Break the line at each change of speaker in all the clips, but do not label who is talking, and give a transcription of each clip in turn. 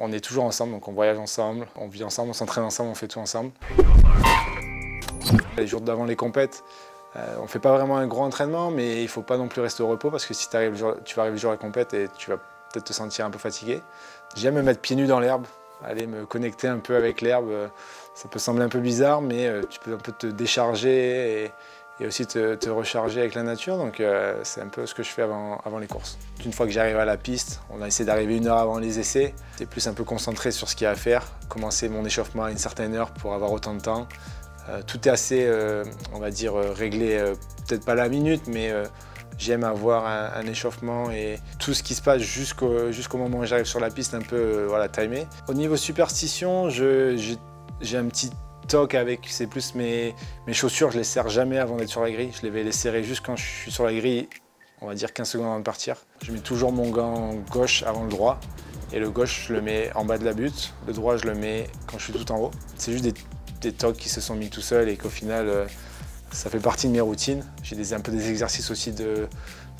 On est toujours ensemble, donc on voyage ensemble, on vit ensemble, on s'entraîne ensemble, on fait tout ensemble. Les jours d'avant les compètes, on ne fait pas vraiment un gros entraînement, mais il ne faut pas non plus rester au repos parce que si tu vas arriver le jour de la compète et tu vas peut-être te sentir un peu fatigué. J'aime me mettre pieds nus dans l'herbe, aller me connecter un peu avec l'herbe. Ça peut sembler un peu bizarre, mais tu peux un peu te décharger et aussi te recharger avec la nature. Donc c'est un peu ce que je fais avant les courses. Une fois que j'arrive à la piste, on a essayé d'arriver 1 heure avant les essais. C'est plus un peu concentré sur ce qu'il y a à faire, commencer mon échauffement à une certaine heure pour avoir autant de temps. Tout est assez, on va dire, réglé, peut-être pas à la minute, mais j'aime avoir un échauffement et tout ce qui se passe jusqu'au moment où j'arrive sur la piste un peu voilà, timé. Au niveau superstition, j'ai un petit toc avec, c'est plus mes chaussures, je les serre jamais avant d'être sur la grille. Je vais les serrer juste quand je suis sur la grille, on va dire 15 secondes avant de partir. Je mets toujours mon gant gauche avant le droit et le gauche je le mets en bas de la butte, le droit je le mets quand je suis tout en haut. C'est juste des tocs qui se sont mis tout seuls et qu'au final ça fait partie de mes routines. J'ai un peu des exercices aussi de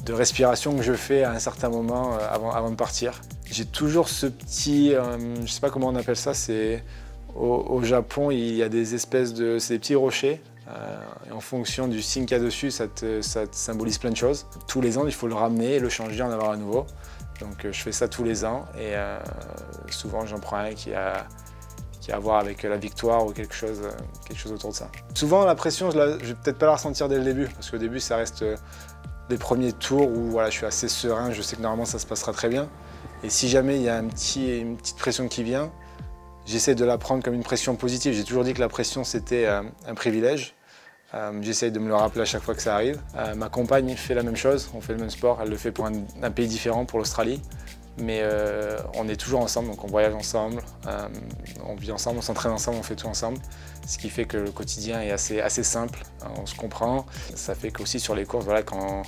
respiration que je fais à un certain moment avant de partir. J'ai toujours ce petit, je ne sais pas comment on appelle ça, au Japon il y a des espèces de, c'est des petits rochers. Et en fonction du signe qu'il y a dessus, ça te symbolise plein de choses. Tous les ans, il faut le ramener et le changer, en avoir un nouveau. Donc je fais ça tous les ans et souvent j'en prends un qui a à voir avec la victoire ou quelque chose autour de ça. Souvent la pression, je vais peut-être pas la ressentir dès le début, parce qu'au début ça reste les premiers tours où voilà, je suis assez serein, je sais que normalement ça se passera très bien. Et si jamais il y a une petite pression qui vient, j'essaie de la prendre comme une pression positive. J'ai toujours dit que la pression c'était un privilège. J'essaye de me le rappeler à chaque fois que ça arrive. Ma compagne fait la même chose, on fait le même sport, elle le fait pour un pays différent, pour l'Australie. Mais on est toujours ensemble, donc on voyage ensemble, on vit ensemble, on s'entraîne ensemble, on fait tout ensemble. Ce qui fait que le quotidien est assez simple, on se comprend. Ça fait qu'aussi sur les courses, voilà, quand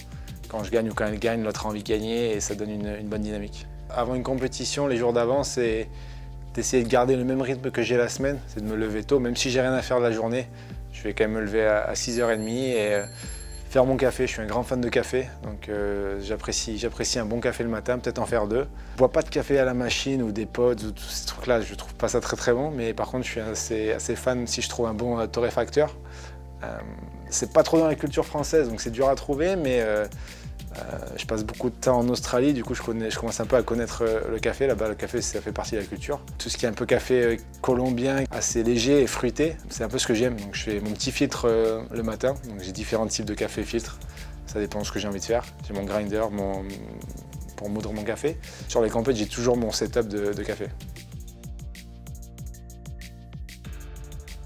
je gagne ou quand elle gagne, l'autre a envie de gagner et ça donne une bonne dynamique. Avant une compétition, les jours d'avant, c'est d'essayer de garder le même rythme que j'ai la semaine, c'est de me lever tôt, même si j'ai rien à faire de la journée. Je vais quand même me lever à 6h30 et faire mon café. Je suis un grand fan de café, donc j'apprécie un bon café le matin, peut-être en faire 2. Je bois pas de café à la machine ou des pods ou tous ces trucs-là, je trouve pas ça très bon, mais par contre je suis assez fan si je trouve un bon torréfacteur. C'est pas trop dans la culture française, donc c'est dur à trouver, mais je passe beaucoup de temps en Australie, du coup je commence un peu à connaître le café. Là-bas, le café, ça fait partie de la culture. Tout ce qui est un peu café colombien, assez léger et fruité, c'est un peu ce que j'aime. Donc je fais mon petit filtre le matin. Donc j'ai différents types de café filtre. Ça dépend de ce que j'ai envie de faire. J'ai mon grinder pour moudre mon café. Sur les compètes, j'ai toujours mon setup de café.